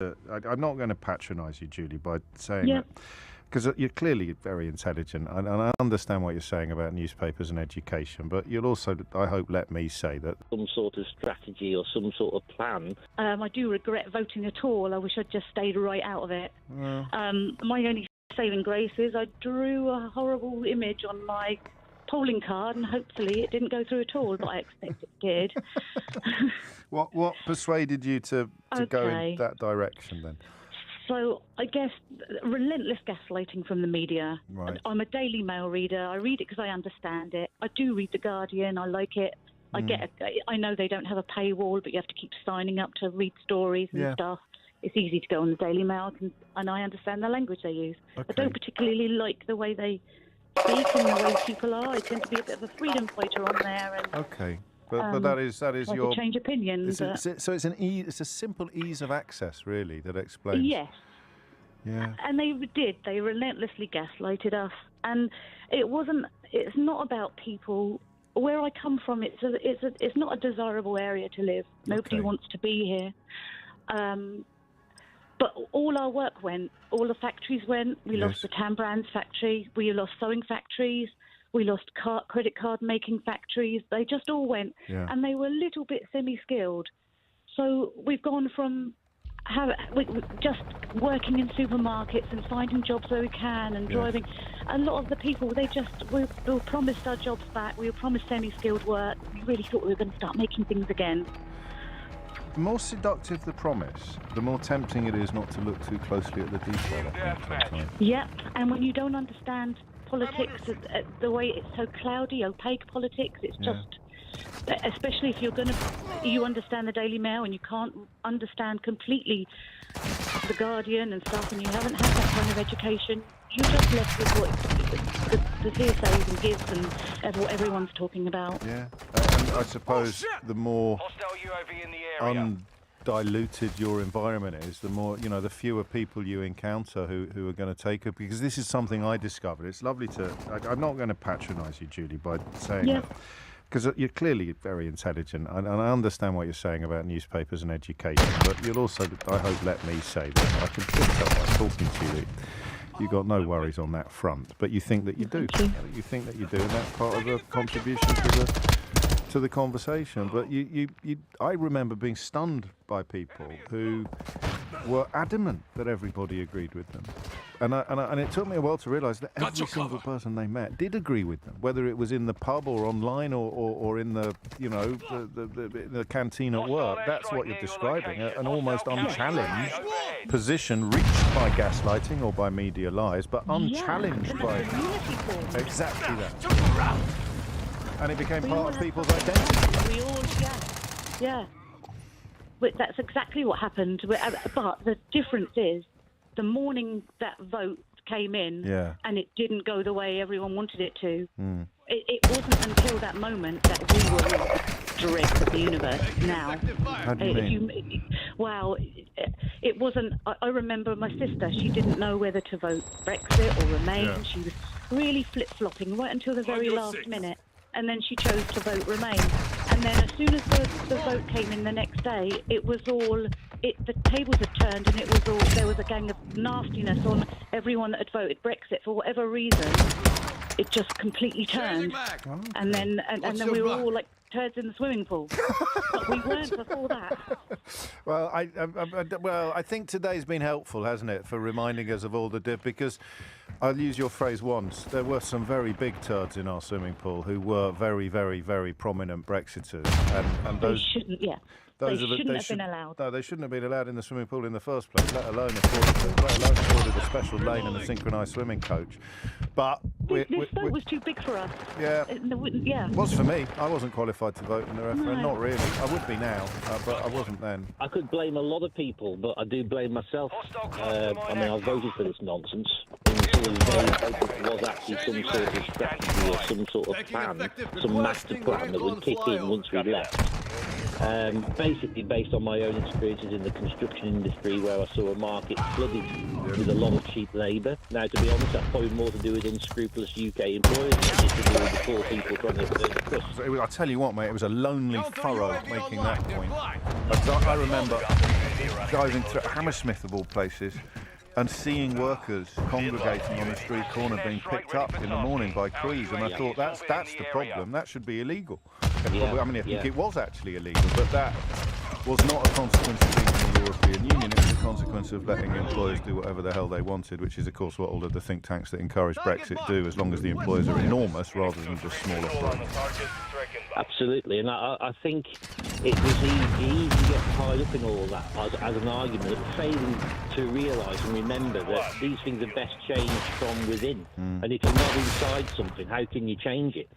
I'm not going to patronise you, Julie, by saying that, because you're clearly very intelligent, and I understand what you're saying about newspapers and education, but you'll also, I hope, let me say that some sort of strategy or some sort of plan. I do regret voting at all. I wish I'd just stayed right out of it. My only saving grace is I drew a horrible image on my polling card, and hopefully it didn't go through at all, but I expect it did. What persuaded you to go in that direction then? So I guess relentless gaslighting from the media. Right. I'm a Daily Mail reader. I read it because I understand it. I do read The Guardian. I like it. I know they don't have a paywall, but you have to keep signing up to read stories and stuff. It's easy to go on the Daily Mail, and I understand the language they use. Okay. I don't particularly like the way they speak and the way people are. I tend to be a bit of a freedom fighter on there. And, okay. But that is your change opinion. So it's a simple ease of access, really, that explains. Yes. Yeah. And they did. They relentlessly gaslighted us, and it's not about people. Where I come from, it's not a desirable area to live. Nobody wants to be here. But all our work went. All the factories went. We lost the Tam Brands factory. We lost sewing factories. We lost credit card making factories. They just all went, and they were a little bit semi-skilled. So we've gone from just working in supermarkets and finding jobs where we can and driving. A lot of the people, we were promised our jobs back. We were promised semi-skilled work. We really thought we were going to start making things again. The more seductive the promise, the more tempting it is not to look too closely at the detail. Yep, and when you don't understand politics, the way it's so cloudy, opaque politics, it's just, especially if you understand the Daily Mail and you can't understand completely the Guardian and stuff, and you haven't had that kind of education, you're just left with what the hearsays and gives and what everyone's talking about. Yeah, and I suppose the more undiluted your environment is, the more, the fewer people you encounter who are going to take it, because this is something I discovered. It's lovely I'm not going to patronise you, Julie, by saying that, because you're clearly very intelligent, and I understand what you're saying about newspapers and education, but you'll also, I hope, let me say that I can tell by talking to you that you've got no worries on that front, but you think that you do. You think that you do, and that's part of the contribution to the conversation. But I remember being stunned by people who were adamant that everybody agreed with them, and it took me a while to realise that every single person they met did agree with them, whether it was in the pub or online or in the the canteen at work. That's what you're describing, an almost unchallenged position reached by gaslighting or by media lies, but unchallenged by exactly that. And it became part of people's identity. We all, But that's exactly what happened. But the difference is, the morning that vote came in, and it didn't go the way everyone wanted it to, it wasn't until that moment that we were the dregs of the universe now. How do you mean? It wasn't. I remember my sister, she didn't know whether to vote Brexit or Remain. Yeah. She was really flip-flopping right until the very last minute. And then she chose to vote Remain. And then as soon as the vote came in the next day, it was all, the tables had turned, and it was all, there was a gang of nastiness on everyone that had voted Brexit for whatever reason. It just completely turned. And then we were all like turds in the swimming pool. But we weren't before that. Well, I think today's been helpful, hasn't it, for reminding us of all the because I'll use your phrase once. There were some very big turds in our swimming pool who were very, very, very prominent Brexiters, and those shouldn't. Yeah. They shouldn't have been allowed. No, they shouldn't have been allowed in the swimming pool in the first place, let alone afforded a special lane and a synchronised swimming coach. But this vote was too big for us. Yeah. It was for me. I wasn't qualified to vote in the referendum. No. Not really. I would be now, but I wasn't then. I could blame a lot of people, but I do blame myself. I voted for this nonsense until there was actually some sort of strategy or some sort of plan, some master plan that would kick in once we left. Basically based on my own experiences in the construction industry, where I saw a market flooded with a lot of cheap labour. Now, to be honest, that's probably more to do with unscrupulous UK employers than it to do with the poor people trying to earn the crust. I'll tell you what, mate, it was a lonely furrow making that point. I remember driving through Hammersmith of all places and seeing workers congregating on the street corner being picked up in the morning by crews, and I thought that's the problem. That should be illegal. I mean, I think it was actually illegal, but that was not a consequence of being in the European Union. It was a consequence of letting employers do whatever the hell they wanted, which is, of course, what all of the think tanks that encourage Brexit do, as long as the employers are enormous rather than just smaller firms. Absolutely, and I think it was easy to get tied up in all of that as an argument, failing to realise and remember that these things are best changed from within. And if you're not inside something, how can you change it?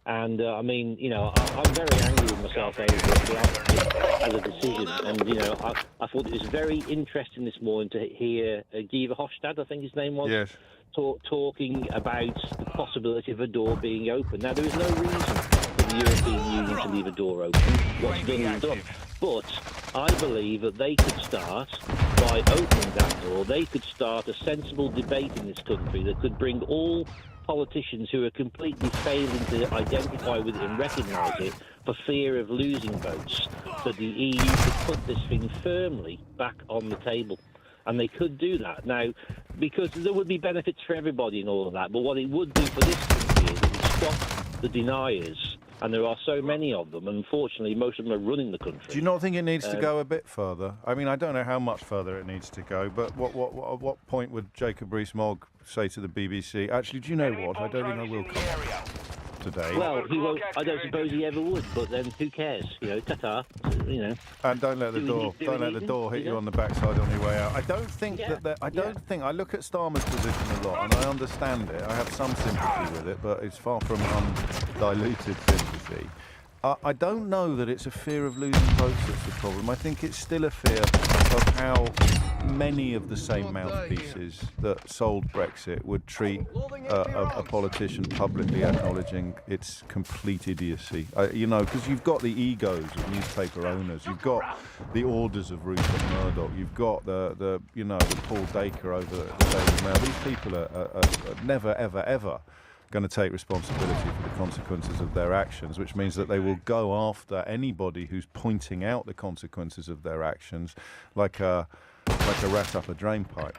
And I mean, you know, I'm very angry with myself over it as a decision. And, you know, I thought it was very interesting this morning to hear Guy Verhofstadt, I think his name was, yes, talking about the possibility of a door being open. Now, there is no reason for the European Union to leave a door open. What's done is done. But I believe that they could start by opening that door. They could start a sensible debate in this country that could bring all politicians who are completely failing to identify with it and recognise it for fear of losing votes, that the EU could put this thing firmly back on the table. And they could do that. Now, because there would be benefits for everybody in all of that, but what it would do for this country is it would stop the deniers. And there are so many of them. Unfortunately, most of them are running the country. Do you not think it needs to go a bit further? I mean, I don't know how much further it needs to go, but at what point would Jacob Rees-Mogg say to the BBC, actually, do you know what? I don't think I will come today. Well, he won't. I don't suppose he ever would, but then who cares? You know, ta-ta, you know. And don't let the door hit you on the backside on your way out. I don't think I look at Starmer's position a lot, and I understand it. I have some sympathy with it, but it's far from undiluted sympathy. I don't know that it's a fear of losing votes that's the problem. I think it's still a fear of how many of the same mouthpieces that sold Brexit would treat a politician publicly acknowledging its complete idiocy. You know, because you've got the egos of newspaper owners, you've got the orders of Rupert Murdoch, you've got the Paul Dacre over the Daily Mail. These people are never, ever, ever going to take responsibility for the consequences of their actions, which means that they will go after anybody who's pointing out the consequences of their actions like a rat up a drain pipe,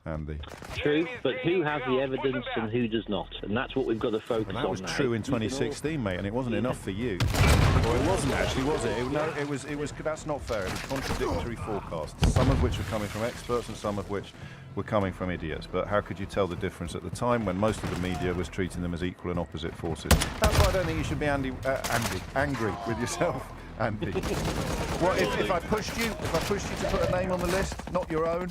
Andy. True, but who has the evidence and who does not? And that's what we've got to focus on. And that was true in 2016, mate, and it wasn't enough for you. Or it wasn't actually, was it? It was. That's not fair. It was contradictory forecasts, some of which were coming from experts and some of which were coming from idiots. But how could you tell the difference at the time when most of the media was treating them as equal and opposite forces? That's why I don't think you should be angry with yourself, Andy. What if I pushed you? If I pushed you to put a name on the list, not your own?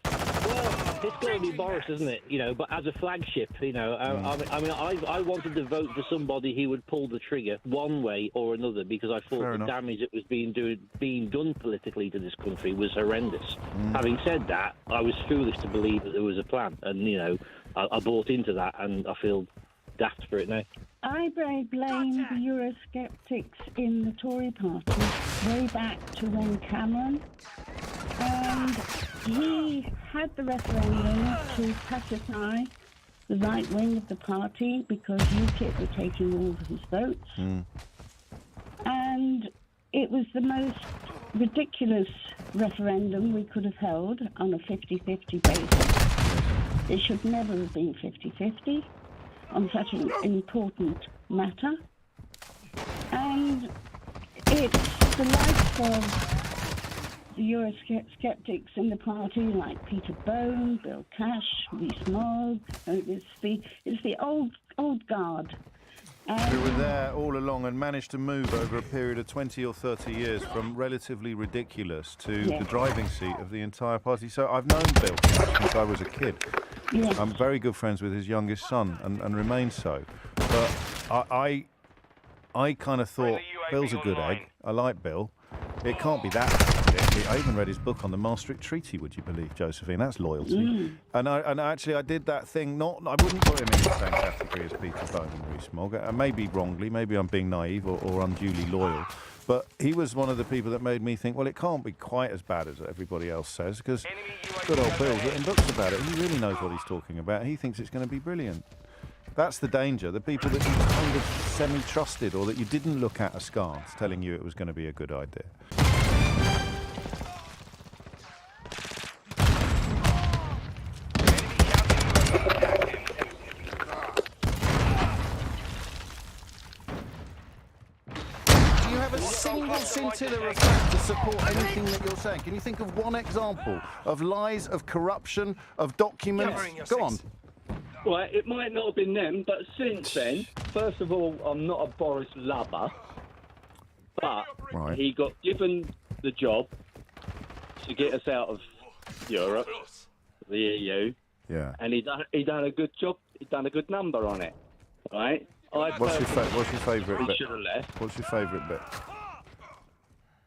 Well, it's going to be Boris, isn't it? You know, but as a flagship, you know, I wanted to vote for somebody who would pull the trigger one way or another because I thought the damage that was being done politically to this country was horrendous. Having said that, I was foolish to believe that there was a plan, and you know, I bought into that, and I feel daft for it now. I blame the Eurosceptics in the Tory party way back to when Cameron, and he had the referendum to pacify the right wing of the party because UKIP were taking all of his votes. And it was the most ridiculous referendum we could have held on a 50-50 basis. It should never have been 50-50 on such an important matter. And it's the likes of the Eurosceptics in the party, like Peter Bong, Bill Cash, Rees-Mogg. It's the old guard. Who were there all along and managed to move over a period of 20 or 30 years from relatively ridiculous to the driving seat of the entire party. So I've known Bill since I was a kid. Yes. I'm very good friends with his youngest son and remain so. But I kind of thought, Bill's a good egg. I like Bill. It can't be that bad. I even read his book on the Maastricht Treaty, would you believe, Josephine? That's loyalty. And actually I did that thing, I wouldn't put him in the same category as Peter Bone and Rees-Mogg. Maybe wrongly, maybe I'm being naive or unduly loyal. But he was one of the people that made me think, well, it can't be quite as bad as everybody else says, because good old Bill's written books about it. He really knows what he's talking about. He thinks it's going to be brilliant. That's the danger. The people that you kind of semi-trusted or that you didn't look at askance telling you it was going to be a good idea. scintilla of fact to support anything that you're saying? Can you think of one example of lies, of corruption, of documents? Go on. Well, it might not have been them, but since then, first of all, I'm not a Boris lover, but he got given the job to get us out of Europe, the EU, and he done a good job. He done a good number on it, right? What's your favourite bit? Should have left. What's your favourite bit?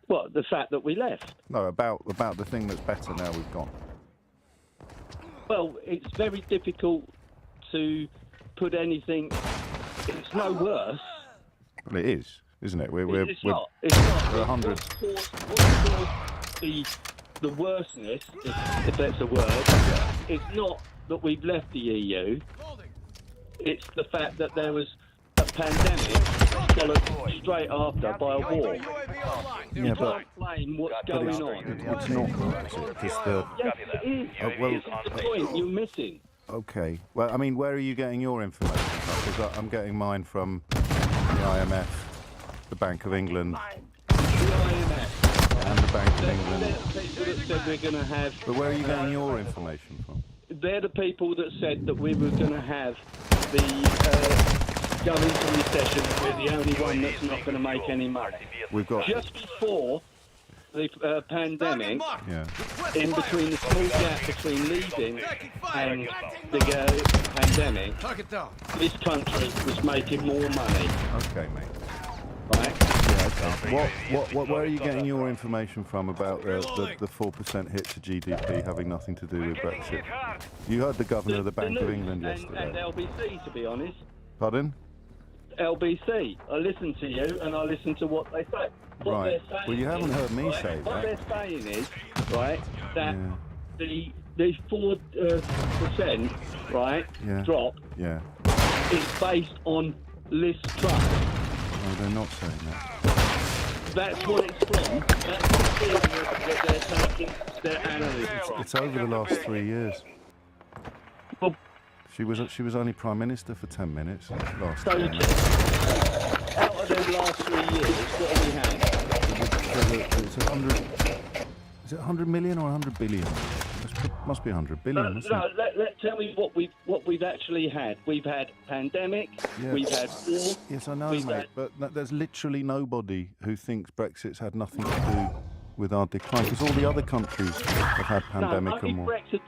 What, the fact that we left? No, about the thing that's better now we've gone. Well, it's very difficult to put anything. It's no worse. Well, it is, isn't it? It's not. We're 100. What caused the worseness, if that's a word, it's not that we've left the EU. It's the fact that there was a pandemic followed straight after by a war. You can't blame what's going on. It's not Brexit. Yes, it is. This is the point you're missing. Okay. Well, I mean, where are you getting your information from? Because I'm getting mine from the IMF, the Bank of England. The IMF. And the Bank of England. They're the people that said we're going to have... But where are you getting your information from? They're the people that said that we were going to have the go into recession. We're the only one that's not going to make any money. We've got just before the pandemic, in between the small gap between leaving and the pandemic, this country was making more money. Okay, mate. Right? Yeah, okay. Where are you getting your information from about the 4% hit to GDP having nothing to do with Brexit? You heard the Governor of the Bank of England yesterday. And LBC, to be honest. Pardon? LBC. I listen to you and I listen to what they say. Right. Well, you haven't heard me say that. What they're saying is, right, that the 4%, right, drop is based on Liz Truss. No, they're not saying that. That's what it's from. That's the feeling that they're taking their analysis from. It's over the last 3 years. Well, she was only Prime Minister for 10 minutes last so time. Out of the last 3 years, what have we had? It's 100. Is it 100 million or 100 billion? Must be 100 billion. Tell me what we've actually had. We've had pandemic. Yes. We've had war. Yes, I know, mate. But there's literally nobody who thinks Brexit's had nothing to do with our decline, because all the other countries have had pandemic and war. Brexit,